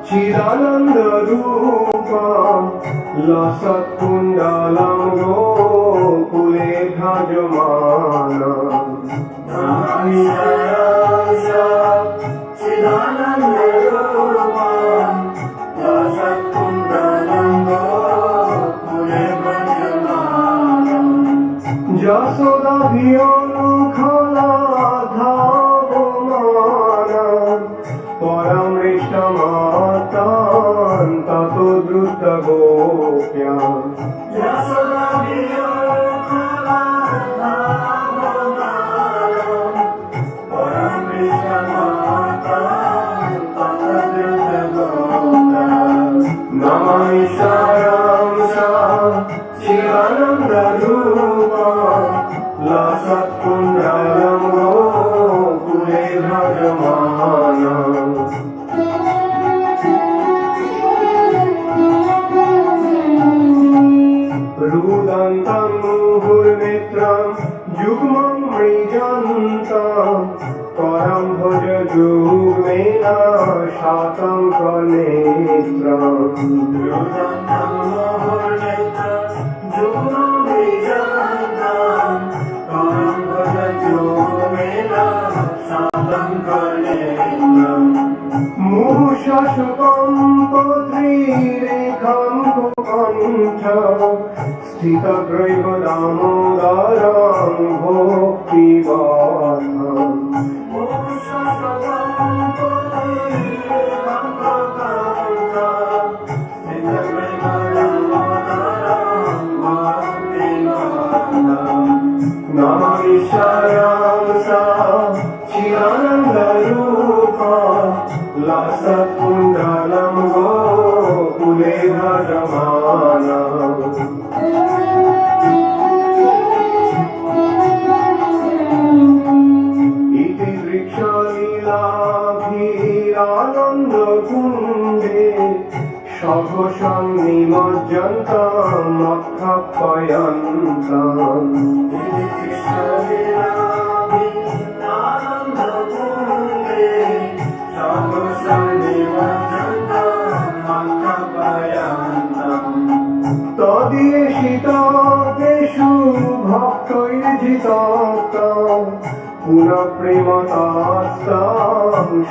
चिदानन्दरूपं लसत्कुण्डलं गोकुले भजमानम् चिदानन्दरूपं लसत्कुण्डलं गोकुले भजमानम् यशोदाभियनुखला परमृष्टमातां ततो द्रुतगोप्यां नमामि सारांसा चिदानन्दरूपं लसत्कुण्डलं गोकुले भजमानम् रुदन्तं मुहुर्नेत्रं युग्मं मृजन्तं करं भज युग्मेन शातं कनेत्रम् रुदन्तं मुहुर्नेत्रं युग्मं मृजन्तं करं भज युग्मेन शातं कनेत्रम् मुहुशशुकं पत्रीरेखं कुकण्ठ स्थितग्रैव दामोदरं भोक्तिवाहम् नमामि सारांसा चिदानन्दरूपं लसत्कुण्डलं गोकुले भजमानम् इति वृक्षलीलाभिरानन्दकुण्डे सघोषं निमज्जन्तं अक्षपयन्तम् तदीशितादेषु भक्तैर्जितात्तं पुनः प्रेमतास्तां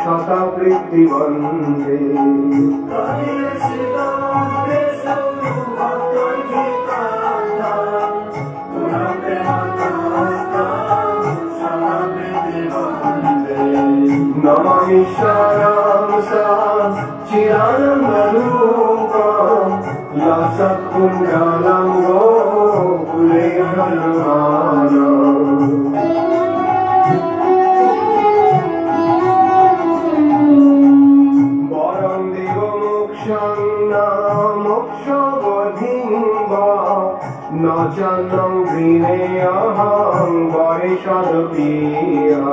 शतवृत्तिवन्दे नमामि सारांसा चिदानन्दरूपं लसत्कुण्डलं गोकुले भजमानम् वरं देवमोक्षं न मोक्षवधिं वा न चन्द्रं गृह्णेऽहं वरिषदपीया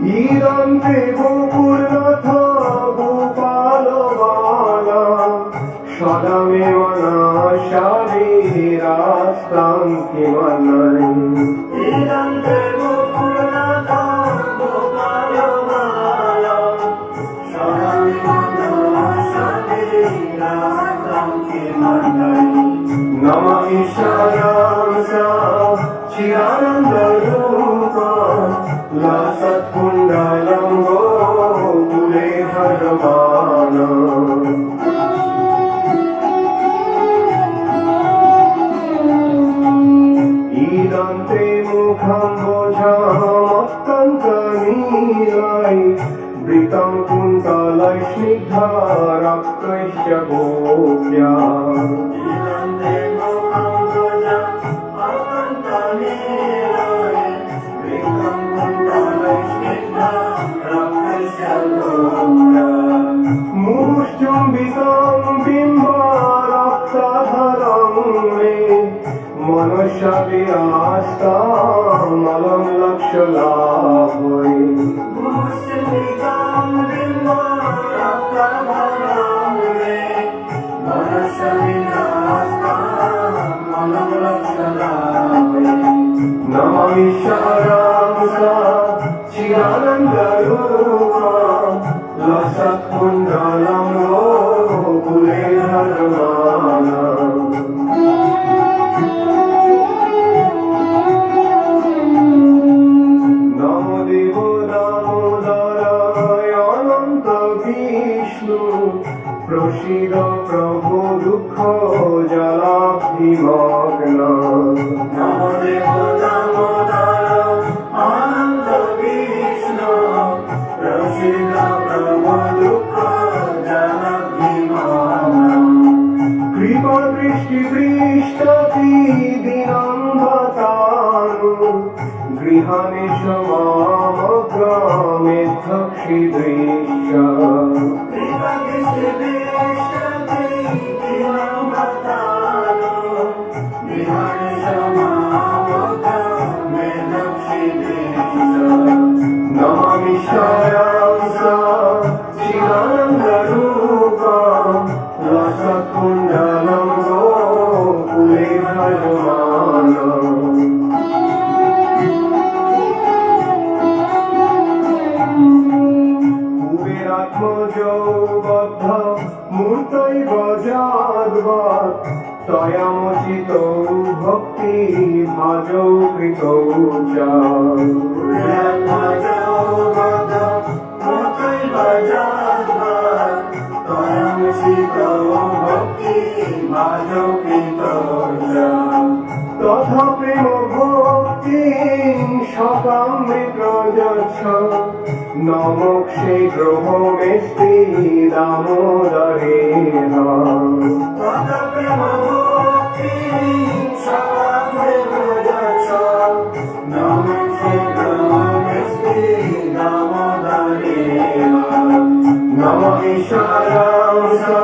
ईदन्ते गोकुलनाथ गोपाल बाला सदा मे मनः किमन्नयि ईदन्ते गोकुलनाथ गोपाल बाला सदा मे मनः किमन्नयि नमामि सारांसा चिदानन्दरूपं लसत्कुण्डलं गोकुले भजमानम् ईदन्ते मुखं भोजमत्यन्तनीलै वृतं कुन्तलैस्निग्धा रक्तैश्च गोप्या मुष्टुम्बितं बिम्बारक्तधरं मे मनुष्यविरास्तामलं लक्ष्यलाभै Namami Namami Sharamsa Chidanandarupa Lasat Kundalam Gokule Dharmana Namo Devo Damodara Ananta Vishnu Proshida Prabhu Dukha Jalabhimagna Namo Devo Damodara Ananta Vishnu Proshida Prabhu Dukha Jalabhimagna Kripa Drishti Drishtati Dinam Bhatanu Grihane Shamamagrame Thakshidrisha Kripa Drishti Drishtati Dinam Bhatanu Grihane Shamamagrame Thakshidrisha Namami Sharamsa Chidanandarupa Lasat Kundalam Gokule Dharmana Kuberatmajo Baddha Murtai Bajadvat Tayamachito Bhakti Bhajo Krito Cha Kuberatmajo Baddha Murtai Bajadvat Tayamachito Bhakti Bhajo Krito Cha Tatha Prema Bhakti Shakam Prajacha Namak Shri Groho Mesti Damodar Lila Tatha Prema Bhakti Shakam Prajacha Namak Shri Groho Mesti Damodar Lila Namami Sharamsa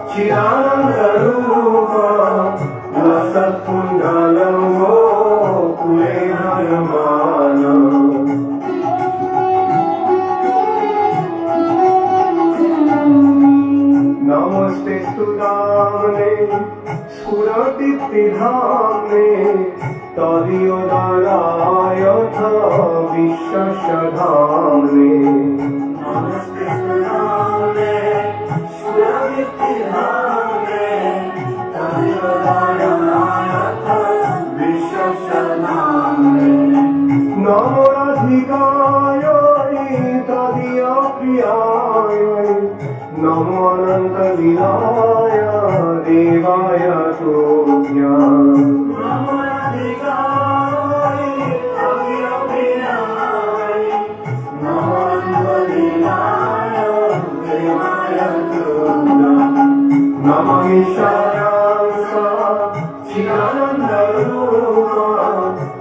Chidanandarupa Lasat Kundalam Gokule Dharmana Namaste Sudamne Spuratipti Dhamne Tadiyodayatha Vishashadhamne Namaste Sudamne Spuratipti Dhamne Tadiyodayatha Vishashadhamne Namo Radhikaya Tadiya Priyaya Namo Ananta Lilaya Devaya Tobhyam Namo Radhikaya Tadiya Priyaya Namo Ananta Lilaya Devaya Tobhyam Namami Sharamsa Chidanandarupa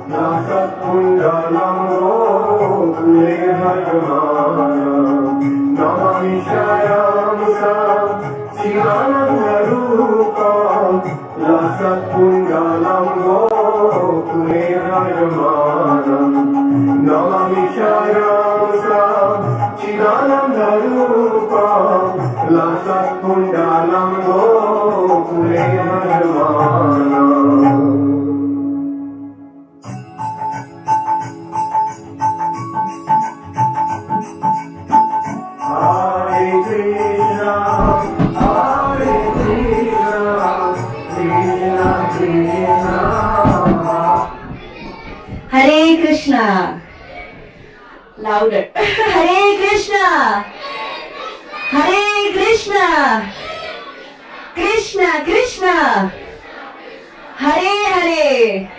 Lasat Kundalam Gokule Dharmana Namami Sharamsa Chidanandarupa Lasat Kundalam Gokule Dharmana Namami Sharamsa Chidanandarupa Lasat Kundalam Gokule Dharmana Hare Krishna, Hare Krishna, Krishna Krishna, Hare Krishna. Louder. Hare Krishna. Hare Krishna. Krishna Krishna. Hare Hare.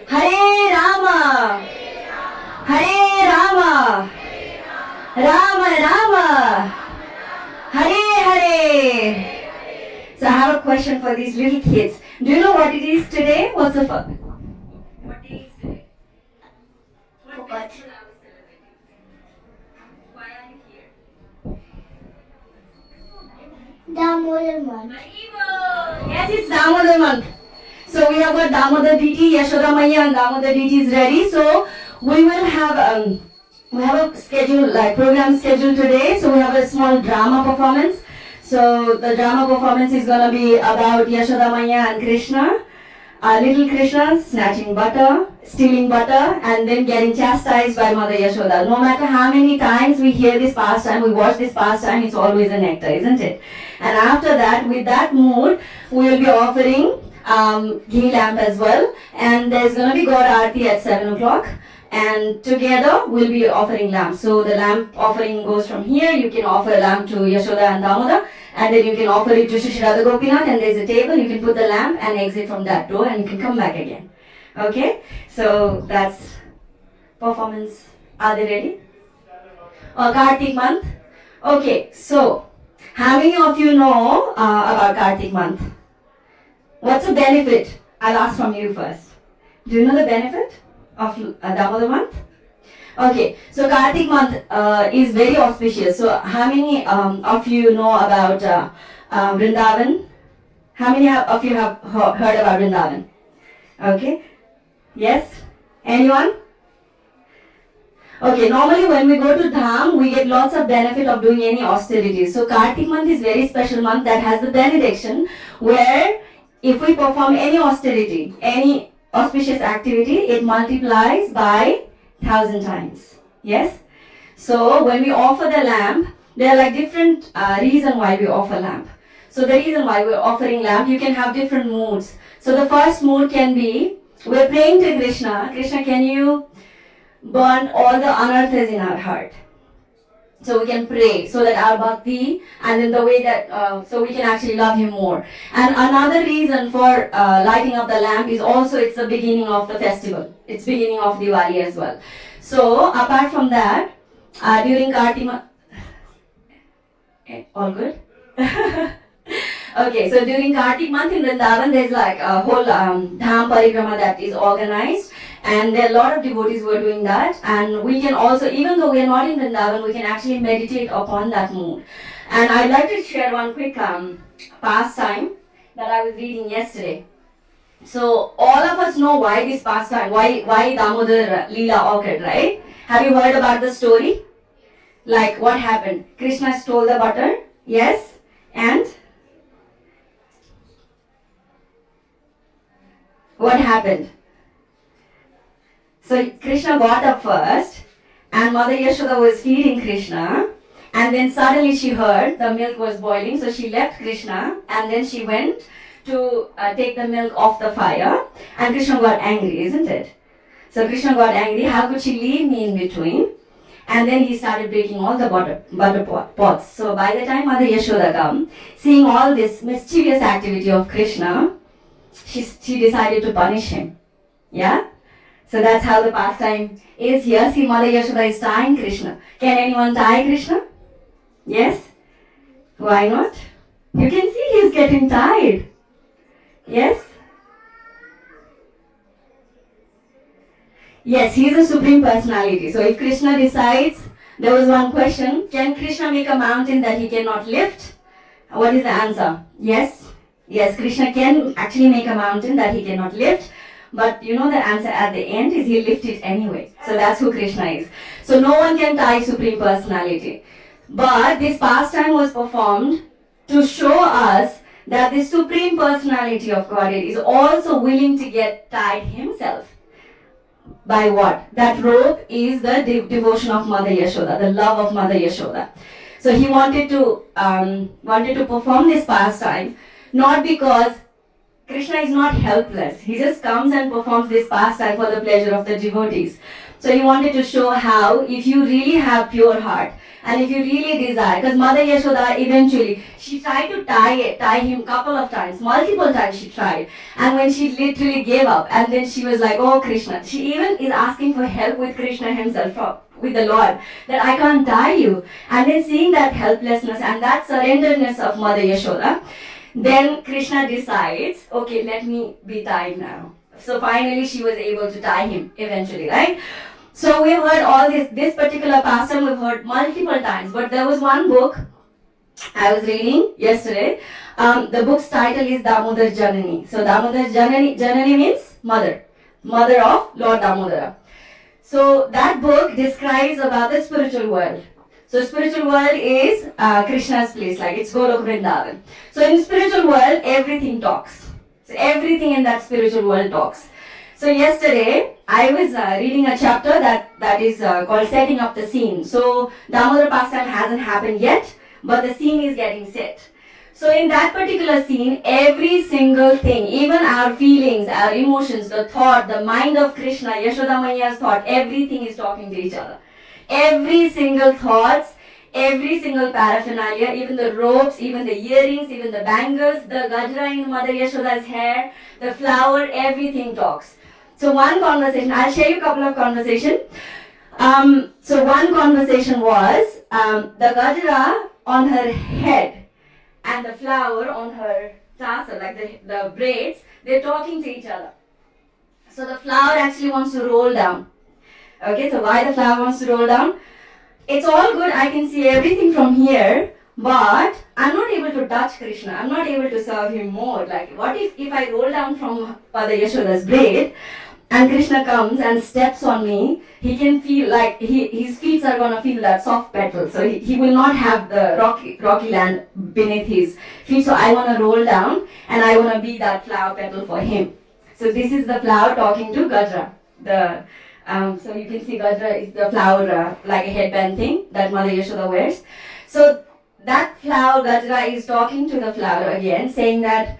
Hare Rama. Hare Rama. Rama Rama. Hare Hare. So I have a question for these little kids. Do you know what it is today? What's the what day is today? What? Why are you here? Damodar month. Yes, it's Damodar month. So we have got Damodar deity, Yashoda Maya and Damodar deity is ready. So we will have a schedule, like program schedule today. So we have a small drama performance. So the drama performance is gonna be about Yashoda Maya and Krishna. Little Krishna snatching butter, stealing butter, and then getting chastised by Mother Yashoda. No matter how many times we hear this pastime, we watch this pastime, it's always a nectar, isn't it? And after that, with that mood, we will be offering ghee lamp as well. And there's going to be God Aarti at 7 o'clock. And together we'll be offering lamp. So the lamp offering goes from here. You can offer lamp to Yashoda and Damodar, and then you can offer it to Shri Radha Gopinath, and there's a table. You can put the lamp and exit from that door, and you can come back again. Okay? So that's performance. Are they ready? Kartik month. Okay, so how many of you know about Kartik month? What's the benefit? I'll ask from you first. Do you know the benefit of Damodar month? Okay, so Kartik month is very auspicious. So how many of you know about Vrindavan? How many of you have heard about Vrindavan? Okay, yes? Anyone? Okay, normally when we go to Dham, we get lots of benefit of doing any austerities. So Kartik month is very special month that has the benediction where if we perform any austerity, any auspicious activity, it multiplies by 1,000 times. Yes? So when we offer the lamp, there are like different reason why we offer lamp. So the reason why we're offering lamp, you can have different moods. So the first mood can be, we're praying to Krishna. Krishna, can you burn all the anarthas in our heart? So we can pray so that our bhakti, and in the way that, so we can actually love him more. And another reason for lighting up the lamp is also it's the beginning of the festival. It's beginning of Diwali as well. So apart from that, during Kartik, all good? Okay, so during Kartik month in Vrindavan, there's like a whole dham parikrama that is organized. And there are a lot of devotees who are doing that. And we can also, even though we are not in Vrindavan, we can actually meditate upon that mood. And I'd like to share one quick pastime that I was reading yesterday. So all of us know why this pastime, why Damodar Lila occurred, right? Have you heard about the story? Like what happened? Krishna stole the butter, yes? And what happened? So Krishna got up first, and Mother Yashoda was feeding Krishna, and then suddenly she heard the milk was boiling, so she left Krishna, and then she went to take the milk off the fire, and Krishna got angry, isn't it? So Krishna got angry, how could she leave me in between? And then he started breaking all the butter pots. So by the time Mother Yashoda came, seeing all this mischievous activity of Krishna, she decided to punish him. Yeah? So that's how the pastime is here. See, Mother Yashoda is tying Krishna. Can anyone tie Krishna? Yes? Why not? You can see he's getting tied. Yes? Yes, he is a supreme personality. So if Krishna decides, there was one question, can Krishna make a mountain that he cannot lift? What is the answer? Yes? Yes, Krishna can actually make a mountain that he cannot lift. But you know the answer at the end is he'll lift it anyway. So that's who Krishna is. So no one can tie Supreme Personality. But this pastime was performed to show us that the Supreme Personality of Godhead is also willing to get tied himself. By what? That rope is the devotion of Mother Yashoda, the love of Mother Yashoda. So he wanted to perform this pastime, not because Krishna is not helpless. He just comes and performs this pastime for the pleasure of the devotees. So he wanted to show how, if you really have pure heart, and if you really desire, because Mother Yashoda eventually, she tried to tie him couple of times, multiple times she tried. And when she literally gave up, and then she was like, oh Krishna, she even is asking for help with Krishna himself, with the Lord, that I can't tie you. And then seeing that helplessness and that surrenderness of Mother Yashoda, then Krishna decides, okay, let me be tied now. So finally she was able to tie him eventually, right? So we've heard all this particular pastime we've heard multiple times, but there was one book I was reading yesterday. The book's title is Damodar Janani. So Damodar Janani means mother of Lord Damodara. So that book describes about the spiritual world. So spiritual world is Krishna's place, like it's Golok Vrindavan. So in spiritual world, everything talks. So everything in that spiritual world talks. So yesterday, I was reading a chapter that is called Setting Up the Scene. So Damodar pastime hasn't happened yet, but the scene is getting set. So in that particular scene, every single thing, even our feelings, our emotions, the thought, the mind of Krishna, Yashoda Maiya's thought, everything is talking to each other. Every single thoughts, every single paraphernalia, even the ropes, even the earrings, even the bangles, the gajra in Mother Yashoda's hair, the flower, everything talks. So one conversation, I'll share you a couple of conversations. So one conversation was the gajra on her head and the flower on her tassel, like the braids, they're talking to each other. So the flower actually wants to roll down. Okay, so why the flower wants to roll down? It's all good, I can see everything from here, but I'm not able to touch Krishna. I'm not able to serve him more. Like, what if I roll down from Mother Yashoda's braid and Krishna comes and steps on me, he can feel like his feet are going to feel that soft petal. So he will not have the rocky land beneath his feet. So I want to roll down and I want to be that flower petal for him. So this is the flower talking to Gajra. So you can see Gajra is the flower like a headband thing that Mother Yashoda wears. So that flower, Gajra, is talking to the flower again, saying that,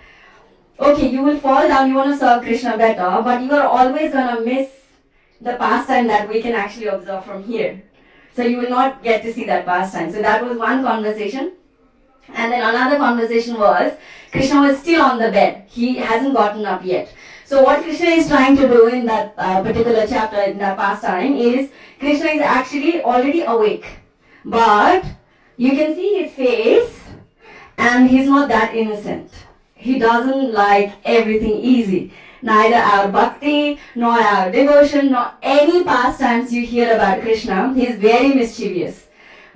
okay, you will fall down, you want to serve Krishna better, but you are always going to miss the pastime that we can actually observe from here. So you will not get to see that pastime. So that was one conversation. And then another conversation was, Krishna was still on the bed. He hasn't gotten up yet. So what Krishna is trying to do in that particular chapter, in that pastime, is Krishna is actually already awake. But you can see his face and he's not that innocent. He doesn't like everything easy. Neither our bhakti, nor our devotion, nor any pastimes you hear about Krishna. He is very mischievous.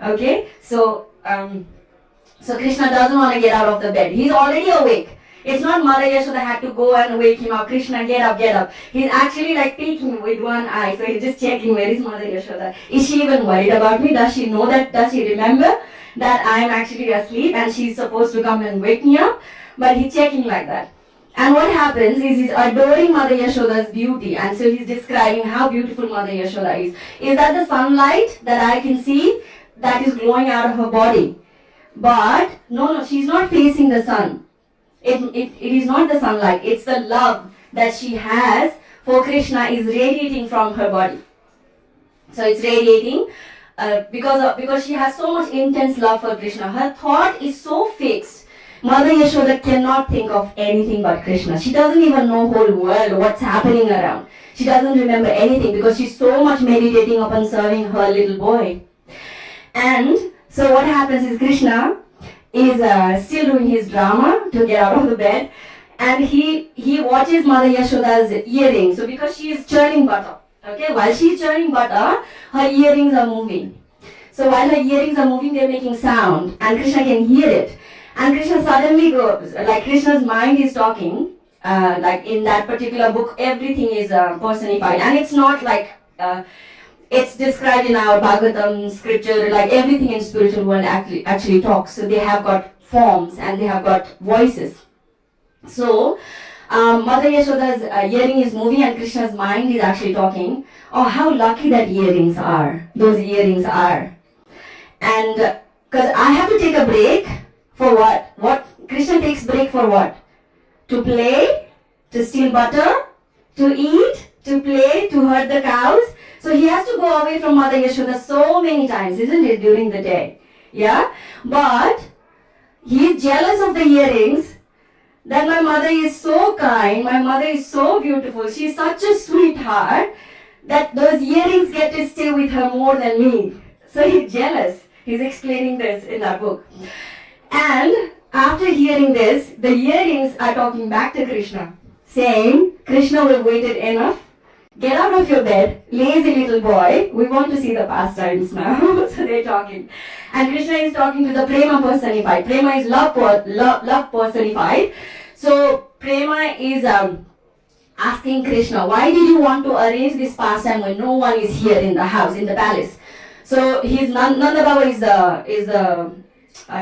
Okay? So Krishna doesn't want to get out of the bed. He's already awake. It's not Mother Yashoda had to go and wake him up. Krishna, get up, get up. He's actually like peeking with one eye. So he's just checking, where is Mother Yashoda? Is she even worried about me? Does she know that? Does she remember that I'm actually asleep and she's supposed to come and wake me up? But he's checking like that. And what happens is he's adoring Mother Yashoda's beauty. And so he's describing how beautiful Mother Yashoda is. Is that the sunlight that I can see that is glowing out of her body? But no, she's not facing the sun. It is not the sunlight. It's the love that she has for Krishna is radiating from her body. So it's radiating because she has so much intense love for Krishna. Her thought is so fixed. Mother Yashoda cannot think of anything but Krishna. She doesn't even know whole world, what's happening around. She doesn't remember anything because she's so much meditating upon serving her little boy. And so what happens is Krishna is still doing his drama to get out of the bed, and he watches Mother Yashoda's earrings. So because she is churning butter, okay, while she is churning butter, her earrings are moving. So while her earrings are moving, they're making sound, and Krishna can hear it. And Krishna suddenly goes, like Krishna's mind is talking, like in that particular book, everything is personified, and it's not like it's described in our Bhagavatam scripture, like everything in spiritual world actually talks. So they have got forms and they have got voices. So Mother Yashoda's earring is moving and Krishna's mind is actually talking. Oh, how lucky that earrings are. Those earrings are. And because I have to take a break for what? What? Krishna takes break for what? To play, to steal butter, to eat, to play, to herd the cows. So he has to go away from Mother Yashoda so many times, isn't it, during the day? Yeah? But he is jealous of the earrings, that my mother is so kind, my mother is so beautiful, she is such a sweetheart, that those earrings get to stay with her more than me. So he's jealous. He's explaining this in that book. And after hearing this, the earrings are talking back to Krishna, saying, Krishna, we've waited enough. Get out of your bed, lazy little boy. We want to see the pastimes now. So they're talking. And Krishna is talking to the Prema personified. Prema is love personified. So Prema is asking Krishna, why did you want to arrange this pastime when no one is here in the house, in the palace? So Nanda Baba is the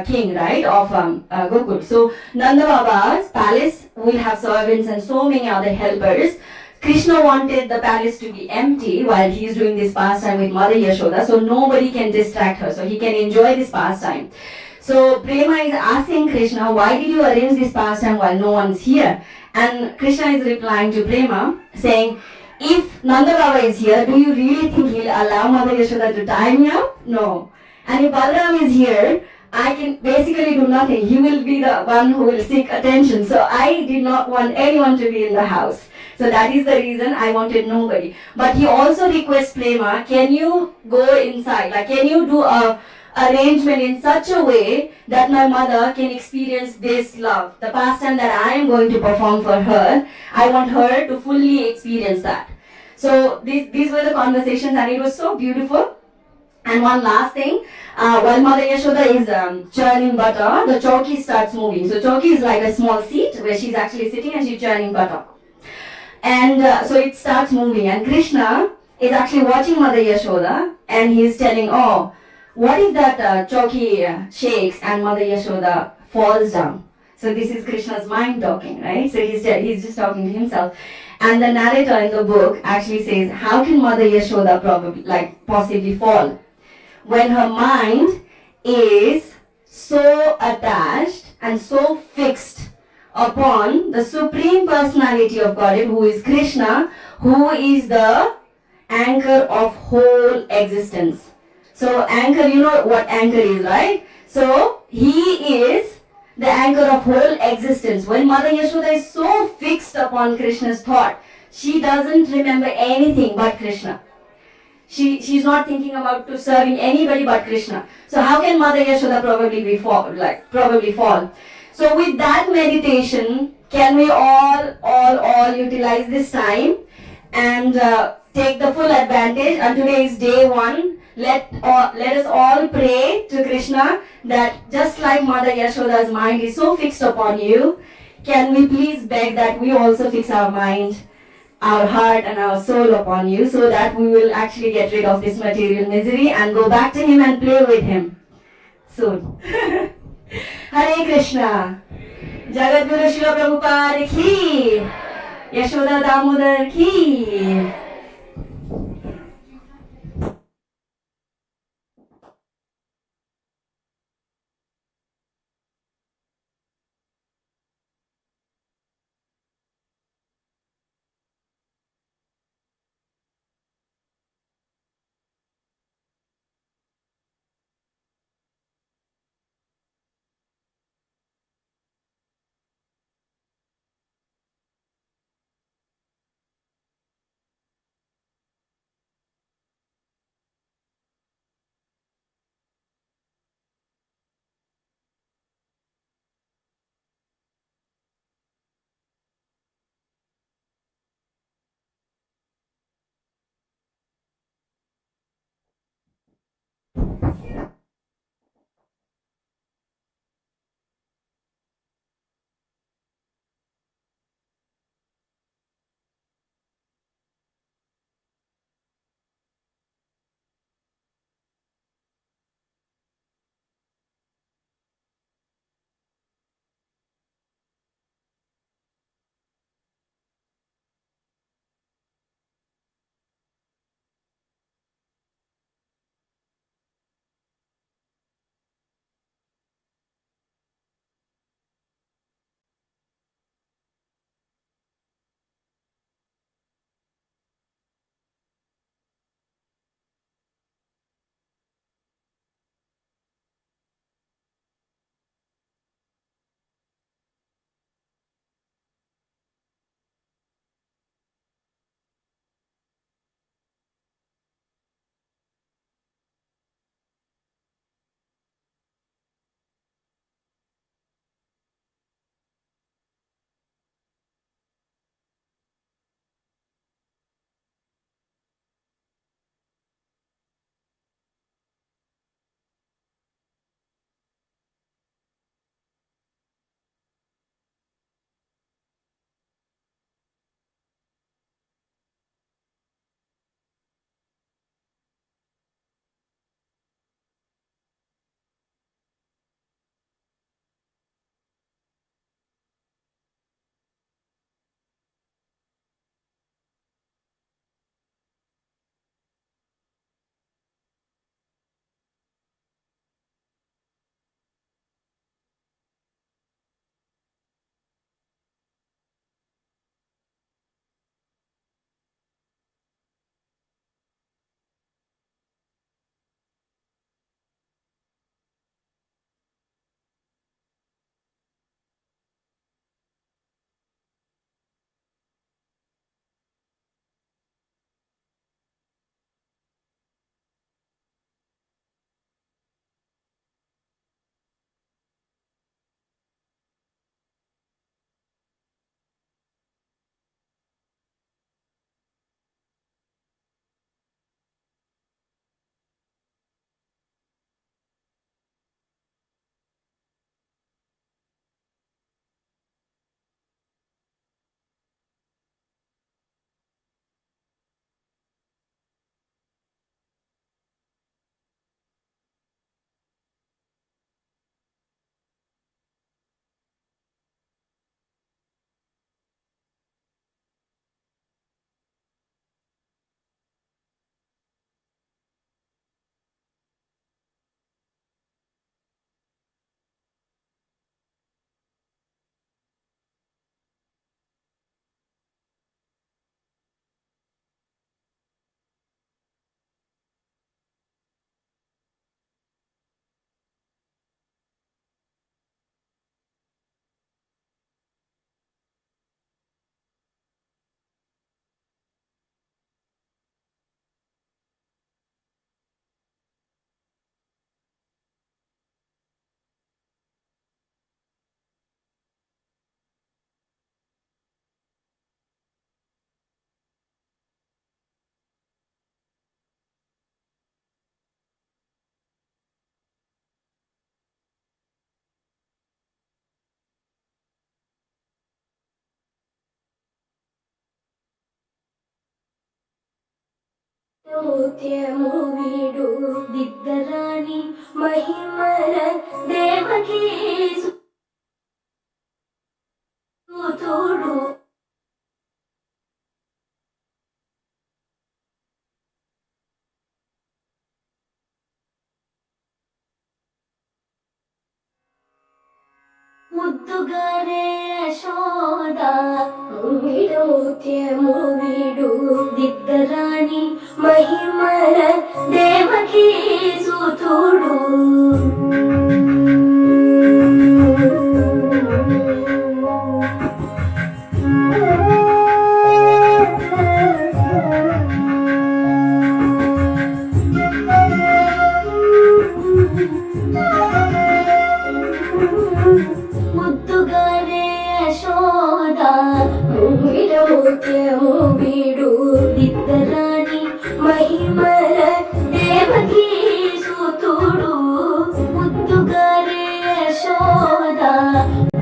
king, right, of Gokul. So Nanda Baba's palace will have servants and so many other helpers. Krishna wanted the palace to be empty while he is doing this pastime with Mother Yashoda, so nobody can distract her, so he can enjoy this pastime. So Prema is asking Krishna, why did you arrange this pastime while no one's here? And Krishna is replying to Prema, saying, if Nanda Baba is here, do you really think he'll allow Mother Yashoda to tie me up? No. And if Balaram is here, I can basically do nothing. He will be the one who will seek attention. So I did not want anyone to be in the house. So that is the reason I wanted nobody. But he also requests Prema, can you go inside? Like, can you do a arrangement in such a way that my mother can experience this love, the pastime that I am going to perform for her. I want her to fully experience that. So these were the conversations, and it was so beautiful. And one last thing, while Mother Yashoda is churning butter, the chowki starts moving. So chowki is like a small seat where she's actually sitting and she's churning butter. And so it starts moving, and Krishna is actually watching Mother Yashoda, and he's telling, oh, what if that chowki shakes and Mother Yashoda falls down? So this is Krishna's mind talking, right? So he's just talking to himself. And the narrator in the book actually says, how can Mother Yashoda possibly fall? When her mind is so attached and so fixed upon the Supreme Personality of Godhead, who is Krishna, who is the anchor of whole existence. So anchor, you know what anchor is, right? So he is the anchor of whole existence. When Mother Yashoda is so fixed upon Krishna's thought, she doesn't remember anything but Krishna. She's not thinking about to serving anybody but Krishna. So how can Mother Yashoda probably fall? So with that meditation, can we all utilize this time and take the full advantage? And today is day 1. Let us all pray to Krishna that just like Mother Yashoda's mind is so fixed upon you, can we please beg that we also fix our mind, our heart and our soul upon you, so that we will actually get rid of this material misery and go back to him and play with him soon. Hare Krishna. Jagat Guru Srila Prabhupada ki. Yashoda Damodar ki. ముత్యము వీడు దిద్దరాని మహిమల దేవకీ సుతుడు ముద్దుగారే యశోద ముంగిడ ముత్యము వీడు దిద్దరాని మహిమల దేవకీ సుతుడు ముద్దుగారే యశోద ముంగిడ ముత్యము వీడు దిద్దరాని మహిమల దేవకీ సుతుడు ముద్దుగారే యశోద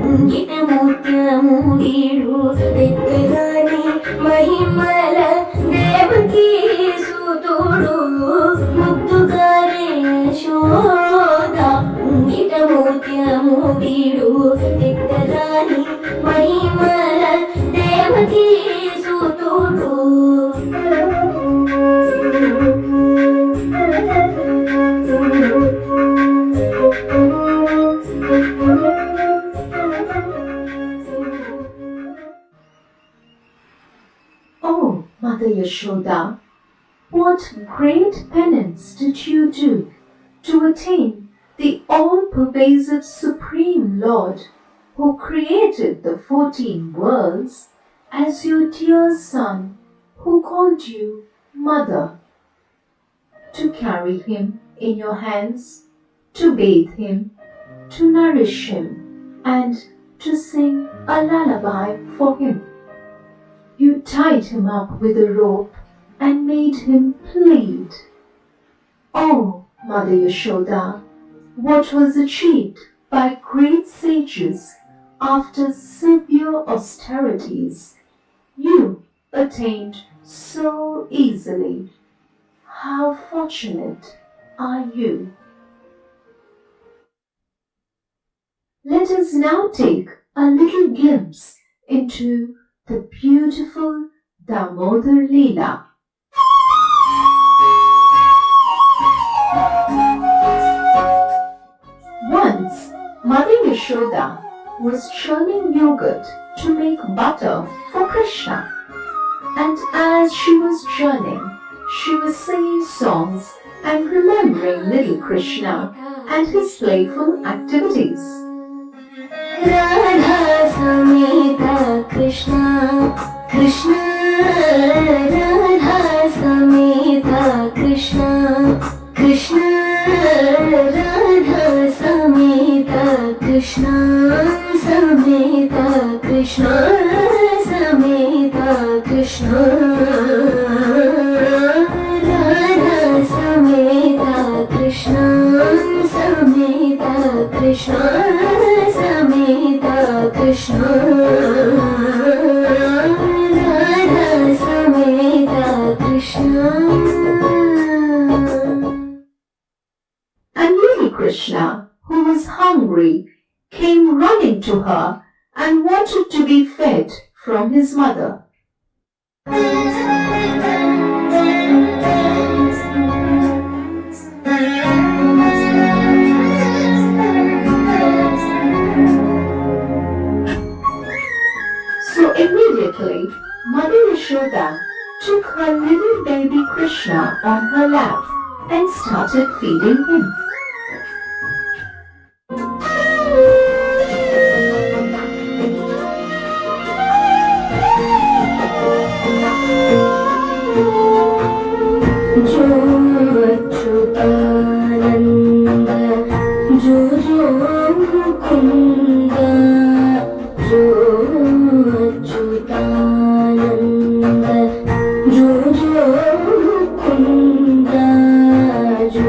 ముంగిడ ముత్యము వీడు దిద్దరాని మహిమల దేవకీ సుతుడు ముద్దుగారే యశోద ముంగిడ ముత్యము వీడు దిద్దరాని మహిమల Devaki సుతుడు Oh, Mother Yashoda, what great penance did you do to attain the all-pervasive Supreme Lord who created the 14 worlds as your dear son who called you Mother? To carry him in your hands, to bathe him, to nourish him, and to sing a lullaby for him. You tied him up with a rope and made him plead. Oh, Mother Yashoda, what was achieved by great sages after severe austerities, you attained so easily. How fortunate are you? Let us now take a little glimpse into the beautiful Damodar Lila. Once, Mother Yashoda was churning yogurt to make butter for Krishna. And as she was churning, she was singing songs and remembering little Krishna and his playful activities. Radha Sameta Krishna, Krishna, Radha Sameta Krishna, Krishna, Radha Sameta Krishna, Sameta Krishna, Sameta Krishna, Radha Sameta Krishna, Sameta Krishna, Sameta Krishna, Radha Sameta Krishna. And little Krishna, who was hungry, came running to her and wanted to be fed from his mother. So immediately, Mother Yashoda took her little baby Krishna on her lap and started feeding him. Jo Achyutananda, Jo Mukunda, Jo Achyutananda, Jo Mukunda, Jo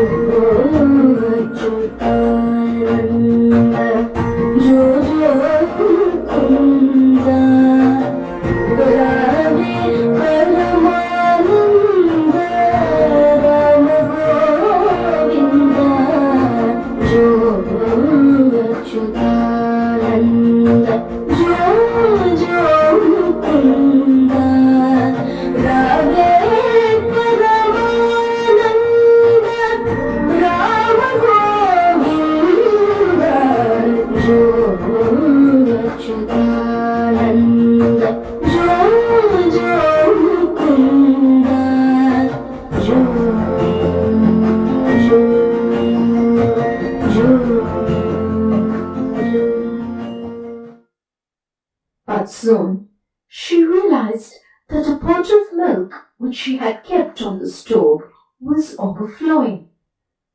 soon, she realized that a pot of milk which she had kept on the stove was overflowing.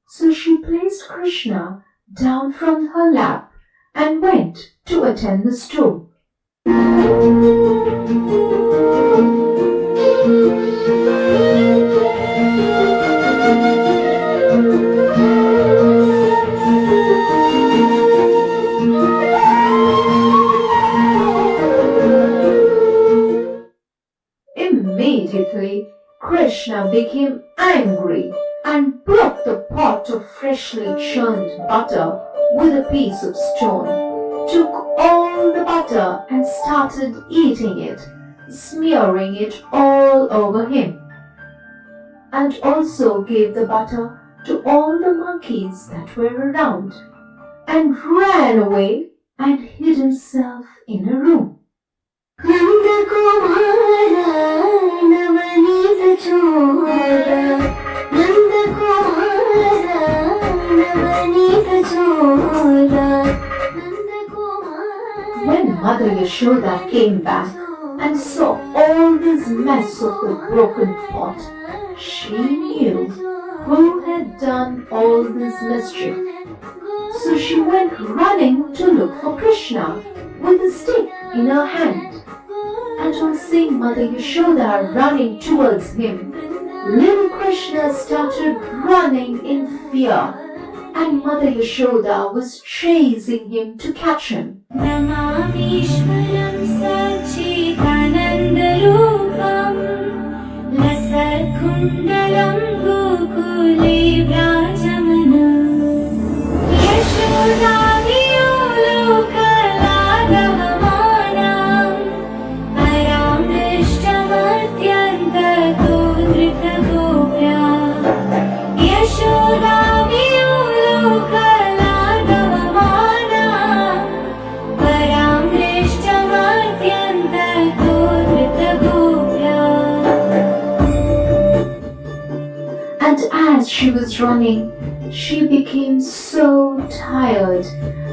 So she placed Krishna down from her lap and went to attend the stove. Immediately, Krishna became angry and broke the pot of freshly churned butter with a piece of stone, took all the butter and started eating it, smearing it all over him, and also gave the butter to all the monkeys that were around, and ran away and hid himself in a room. When Mother Yashoda came back and saw all this mess of the broken pot, she knew who had done all this mischief. So she went running to look for Krishna with a stick in her hand. And on seeing Mother Yashoda running towards him, little Krishna started running in fear, and Mother Yashoda was chasing him to catch him. And as she was running, she became so tired,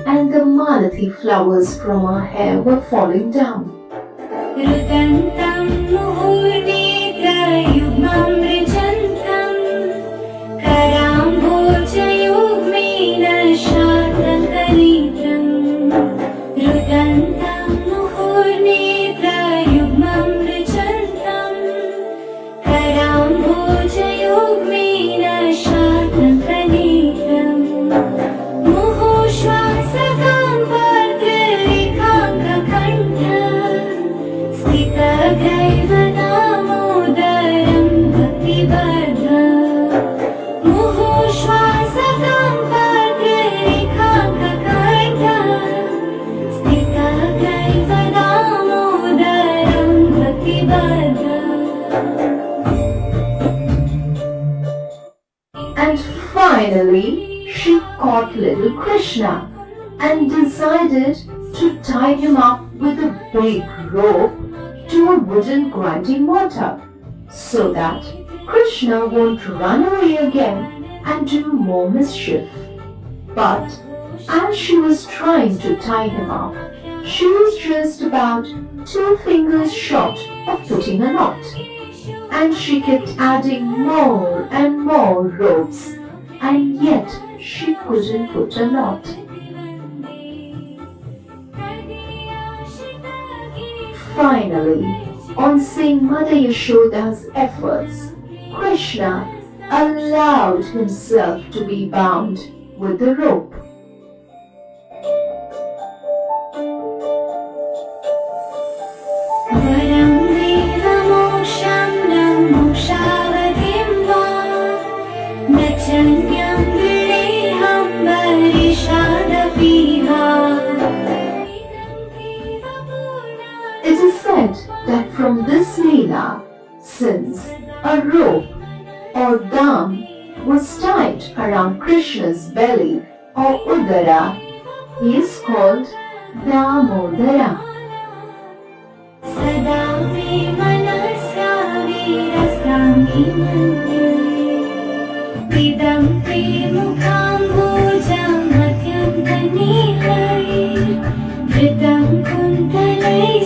and the malathi flowers from her hair were falling down. And finally, she caught little Krishna and decided to tie him up with a big rope to a wooden grinding mortar, so that Krishna won't run away again and do more mischief. But as she was trying to tie him up, she was just about 2 fingers short of putting a knot. And she kept adding more and more ropes, and yet she couldn't put a knot. Finally, on seeing Mother Yashoda's efforts, Krishna allowed himself to be bound with the rope. It is said that from this Leela, since a rope or dam was tied around Krishna's belly or udara, he is called Damodara. Vritam kuntalai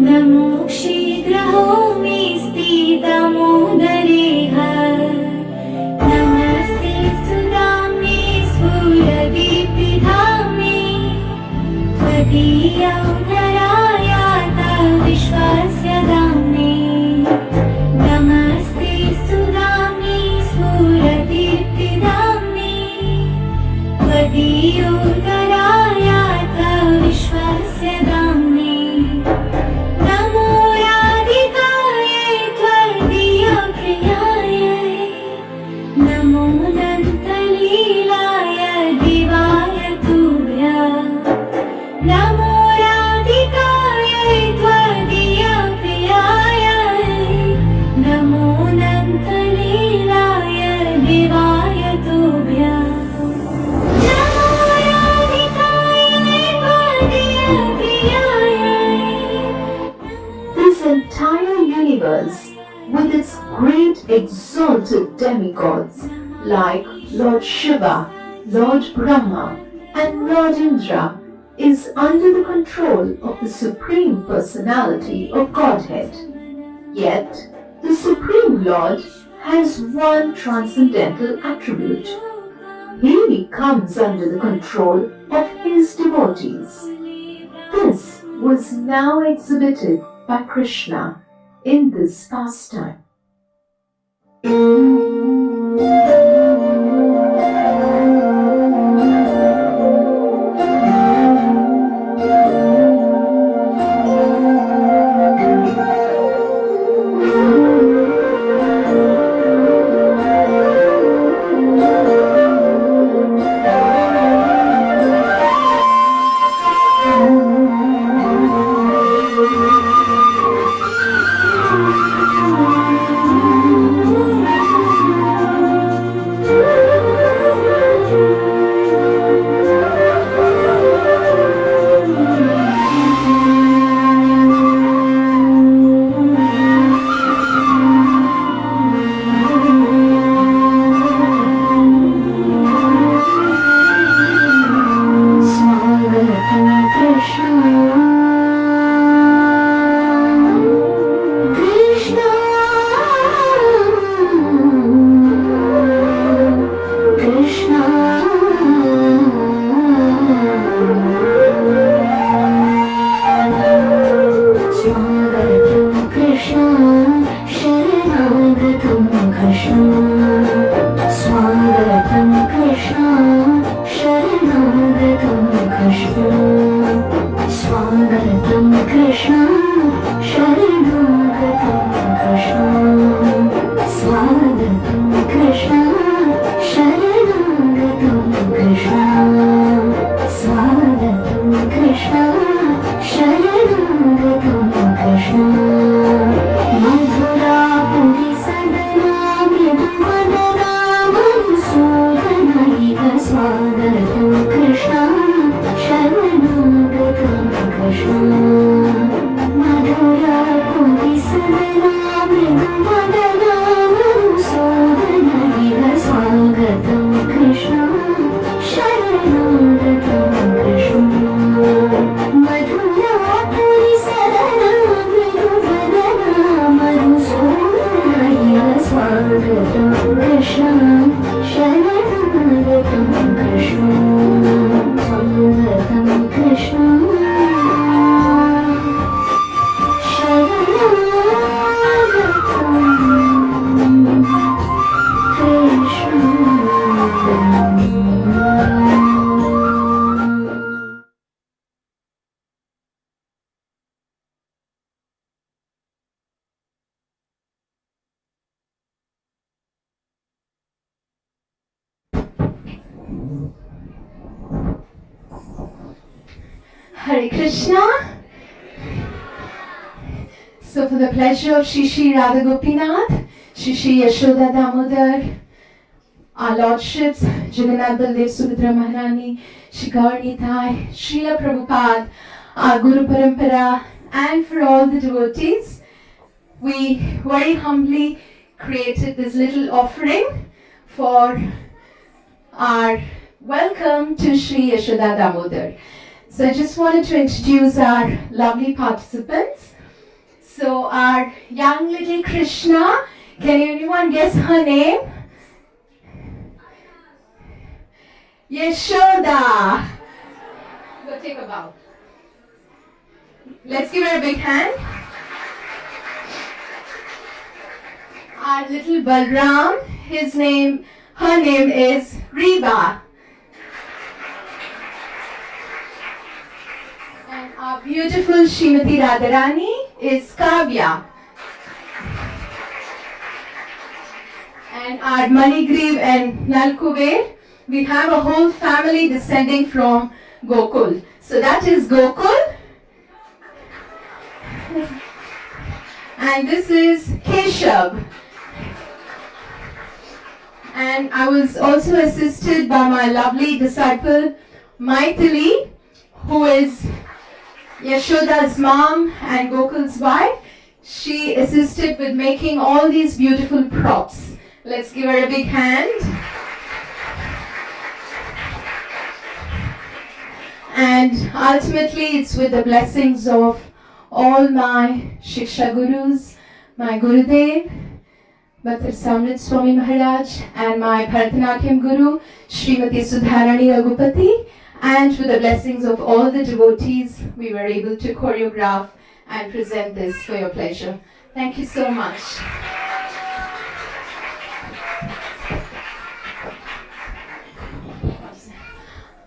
नमो शीघ्रहो मे स्थितमोदरेह नमस्ते सुदामे स्फुरदीप्तिधामे त्वदीयौदरायात विश्वस्य दामे नमस्ते सुदामे स्फुरदीप्तिधामे त्वदीयोदरायात विश्वस्य दाम्ने नमो राधिकायै त्वदीयप्रियायै नमो अनन्तलीलाय दिवाय तुभ्यः नमो राधिकायै त्वदीयप्रियायै नमो अनन्तलीलाय दिवाय तुभ्यः This entire universe, with its great exalted demigods like Lord Shiva, Lord Brahma, and Lord Indra, is under the control of the Supreme Personality of Godhead. Yet, the Supreme Lord has one transcendental attribute. He comes under the control of his devotees. This was now exhibited by Krishna in this pastime. Hare Krishna. So for the pleasure of Shri Shri Radha Gopinath, Shri Shri Yashoda Damodar, our Lordships, Jagannath Baldev Subhadra Maharani, Shri Gaur Nitai, Srila Prabhupada, our Guru Parampara, and for all the devotees, we very humbly created this little offering for our welcome to Shri Yashoda Damodar. So I just wanted to introduce our lovely participants. So our young little Krishna, can anyone guess her name? Yashoda. Go take a bow. Let's give her a big hand. Our little Balram, her name is Reba. And our beautiful Srimati Radharani is Kavya. And our Manigriv and Nalkuber, we have a whole family descending from Gokul. So that is Gokul. And this is Keshav. And I was also assisted by my lovely disciple Maithili, who is Yashoda's mom and Gokul's wife. She assisted with making all these beautiful props. Let's give her a big hand. And ultimately, it's with the blessings of all my Shiksha Gurus, my Gurudev, Bhattar Samrit Swami Maharaj, and my Bharatanatyam Guru, Srimati Sudharani Raghupati, and with the blessings of all the devotees, we were able to choreograph and present this for your pleasure. Thank you so much.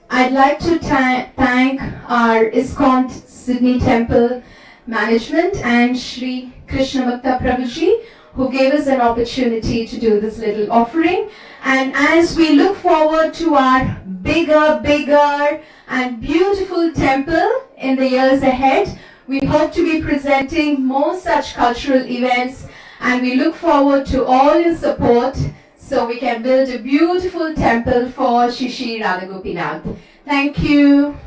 I'd like to thank our ISKCON Sydney Temple management and Shri Krishna Bhakta Prabhuji, who gave us an opportunity to do this little offering. And as we look forward to our bigger and beautiful temple in the years ahead, we hope to be presenting more such cultural events, and we look forward to all your support so we can build a beautiful temple for Shri Radha Gopinath. Thank you.